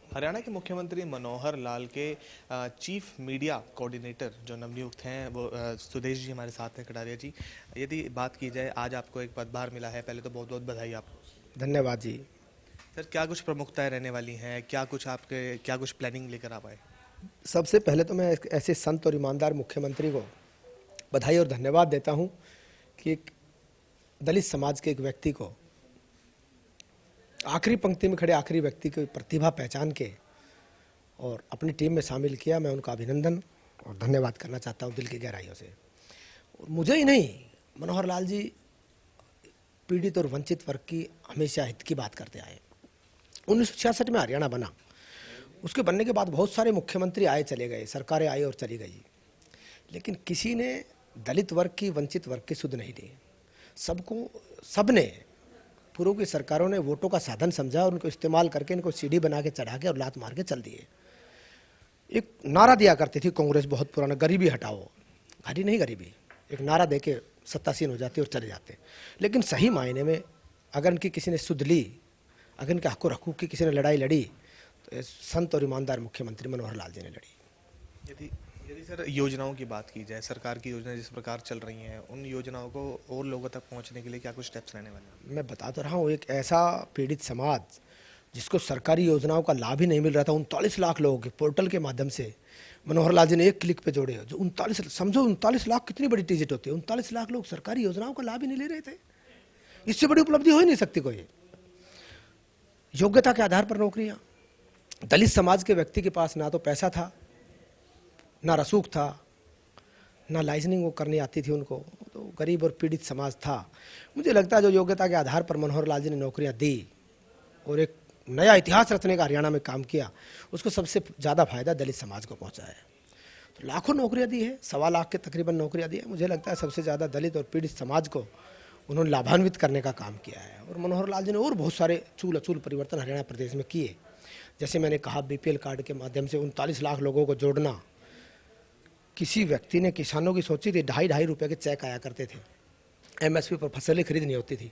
हरियाणा के मुख्यमंत्री मनोहर लाल के चीफ मीडिया कोऑर्डिनेटर जो नवनियुक्त हैं वो सुदेश जी हमारे साथ हैं, कटारिया जी। यदि बात की जाए, आज आपको एक पदभार मिला है, पहले तो बहुत बहुत बधाई आपको। धन्यवाद जी। सर, क्या कुछ प्रमुखताएं रहने वाली हैं, क्या कुछ प्लानिंग लेकर आप आए? सबसे पहले तो मैं ऐसे संत और ईमानदार मुख्यमंत्री को बधाई और धन्यवाद देता हूं कि एक दलित समाज के एक व्यक्ति को, आखिरी पंक्ति में खड़े आखिरी व्यक्ति की प्रतिभा पहचान के और अपनी टीम में शामिल किया। मैं उनका अभिनंदन और धन्यवाद करना चाहता हूं दिल की गहराइयों से। और मुझे ही नहीं, मनोहर लाल जी पीड़ित और वंचित वर्ग की हमेशा हित की बात करते आए। 1966 में हरियाणा बना, उसके बनने के बाद बहुत सारे मुख्यमंत्री आए चले गए, सरकारें आई और चली गई, लेकिन किसी ने दलित वर्ग की, वंचित वर्ग की सुध नहीं ली। सबने पूर्व की सरकारों ने वोटों का साधन समझा और उनको इस्तेमाल करके इनको सीढ़ी बना के चढ़ा के और लात मार के चल दिए। एक नारा दिया करती थी कांग्रेस, बहुत पुराना, गरीबी हटाओ। घरी नहीं गरीबी, एक नारा दे के सत्तासीन हो जाते और चले जाते। लेकिन सही मायने में अगर इनकी किसी ने सुध ली, अगर इनके हक हकूक की किसी ने लड़ाई लड़ी, तो संत और ईमानदार मुख्यमंत्री मनोहर लाल जी ने लड़ी। यदि यदि सर योजनाओं की बात की जाए, सरकार की योजनाएं जिस प्रकार चल रही हैं, उन योजनाओं को और लोगों तक पहुंचने के लिए क्या कुछ स्टेप्स रहने वाले हैं? मैं बता तो रहा हूँ, एक ऐसा पीड़ित समाज जिसको सरकारी योजनाओं का लाभ ही नहीं मिल रहा था, 39 लाख लोगों के पोर्टल के माध्यम से मनोहर लाल जी ने एक क्लिक पे जोड़े। जो 39, समझो 39 लाख कितनी बड़ी टिकट होती है। 39 लाख लोग सरकारी योजनाओं का लाभ ही नहीं ले रहे थे। इससे बड़ी उपलब्धि हो ही नहीं सकती कोई। योग्यता के आधार पर नौकरियां। दलित समाज के व्यक्ति के पास ना तो पैसा था, ना रसूख था, ना लाइसेंसिंग वो करनी आती थी उनको, तो गरीब और पीड़ित समाज था। मुझे लगता है जो योग्यता के आधार पर मनोहर लाल जी ने नौकरियां दी और एक नया इतिहास रचने का हरियाणा में काम किया, उसको सबसे ज़्यादा फायदा दलित समाज को पहुंचा है। तो लाखों नौकरियां दी है, 1.25 लाख के तकरीबन नौकरियां दी है। मुझे लगता है सबसे ज़्यादा दलित और पीड़ित समाज को उन्होंने लाभान्वित करने का काम किया है। और मनोहर लाल जी ने और बहुत सारे चूल अचूल परिवर्तन हरियाणा प्रदेश में किए। जैसे मैंने कहा, बीपीएल कार्ड के माध्यम से 39 लाख लोगों को जोड़ना। किसी व्यक्ति ने, किसानों की सोची थी, ढाई रुपए के चेक आया करते थे, एमएसपी पर फसलें खरीदनी होती थी।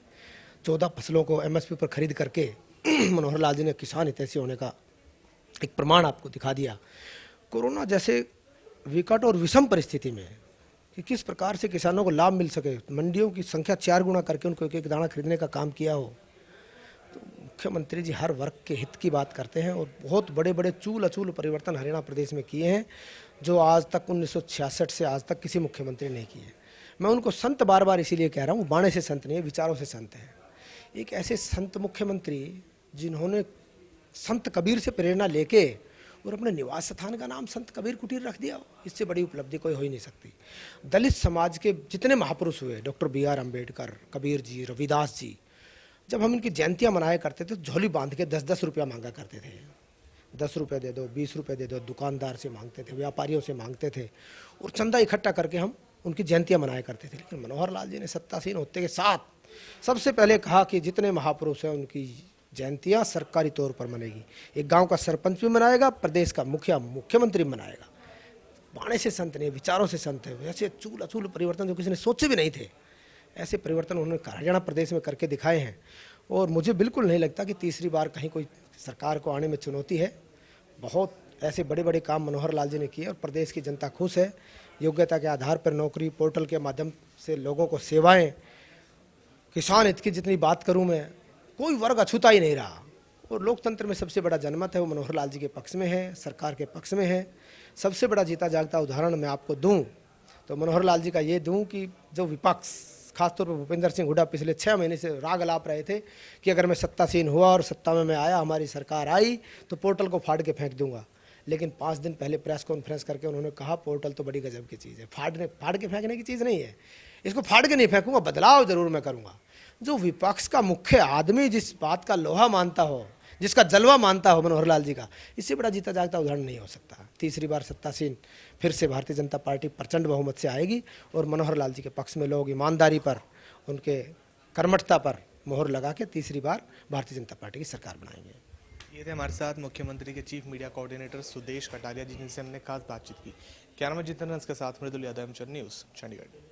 14 फसलों को एमएसपी पर खरीद करके मनोहर लाल जी ने किसान हितैषी होने का एक प्रमाण आपको दिखा दिया। कोरोना जैसे विकट और विषम परिस्थिति में कि किस प्रकार से किसानों को लाभ मिल सके, मंडियों की संख्या 4 गुना करके उनको एक एक दाना खरीदने का काम किया हो। तो मुख्यमंत्री जी हर वर्ग के हित की बात करते हैं और बहुत बड़े बड़े चूल अचूल परिवर्तन हरियाणा प्रदेश में किए हैं, जो आज तक 1966 से आज तक किसी मुख्यमंत्री ने किए। मैं उनको संत बार बार इसीलिए कह रहा हूँ, बाणे से संत नहीं, विचारों से संत हैं। एक ऐसे संत मुख्यमंत्री जिन्होंने संत कबीर से प्रेरणा लेके और अपने निवास स्थान का नाम संत कबीर कुटीर रख दिया, इससे बड़ी उपलब्धि कोई हो ही नहीं सकती। दलित समाज के जितने महापुरुष हुए, डॉक्टर BR अम्बेडकर, कबीर जी, रविदास जी, जब हम इनकी जयंतियां मनाया करते थे, झोली बांध के 10-10 रुपया मांगा करते थे। 10 रुपये दे दो, 20 रुपये दे दो, दुकानदार से मांगते थे, व्यापारियों से मांगते थे और चंदा इकट्ठा करके हम उनकी जयंतियां मनाया करते थे। लेकिन मनोहर लाल जी ने सत्तासीन होते के साथ सबसे पहले कहा कि जितने महापुरुष हैं उनकी जयंतियां सरकारी तौर पर मनेगी। एक गांव का सरपंच भी मनाएगा, प्रदेश का मुख्यमंत्री मनाएगा। बाणे से संत ने, विचारों से संत है। वैसे चूल अचूल परिवर्तन जो किसी ने सोचे भी नहीं थे, ऐसे परिवर्तन उन्होंने हरियाणा प्रदेश में करके दिखाए हैं। और मुझे बिल्कुल नहीं लगता कि तीसरी बार कहीं कोई सरकार को आने में चुनौती है। बहुत ऐसे बड़े बड़े काम मनोहर लाल जी ने किए और प्रदेश की जनता खुश है। योग्यता के आधार पर नौकरी, पोर्टल के माध्यम से लोगों को सेवाएं, किसान हित की जितनी बात करूं मैं, कोई वर्ग अछूता ही नहीं रहा। और लोकतंत्र में सबसे बड़ा जनमत है वो मनोहर लाल जी के पक्ष में है, सरकार के पक्ष में है। सबसे बड़ा जीता जागता उदाहरण मैं आपको दूं तो मनोहर लाल जी का ये दूं कि जो विपक्ष, खासतौर पर भूपेंद्र सिंह हुड्डा पिछले 6 महीने से राग अलाप रहे थे कि अगर मैं सत्तासीन हुआ और सत्ता में मैं आया, हमारी सरकार आई, तो पोर्टल को फाड़ के फेंक दूंगा। लेकिन 5 दिन पहले प्रेस कॉन्फ्रेंस करके उन्होंने कहा पोर्टल तो बड़ी गजब की चीज़ है, फाड़ के फेंकने की चीज़ नहीं है, इसको फाड़ के नहीं फेंकूंगा, बदलाव जरूर मैं करूंगा। जो विपक्ष का मुख्य आदमी जिस बात का लोहा मानता हो, जिसका जलवा मानता हो मनोहर लाल जी का, इससे बड़ा जीता जागता उदाहरण नहीं हो सकता। तीसरी बार सत्तासीन फिर से भारतीय जनता पार्टी प्रचंड बहुमत से आएगी और मनोहर लाल जी के पक्ष में लोग ईमानदारी पर, उनके कर्मठता पर मोहर लगा के तीसरी बार भारतीय जनता पार्टी की सरकार बनाएंगे। ये थे हमारे साथ मुख्यमंत्री के chief media coordinator Sudesh Kataria ji, जिनसे हमने खास बातचीत की। कैमरा जितेंद्र के साथ मृदुल यादव, न्यूज़ चंडीगढ़।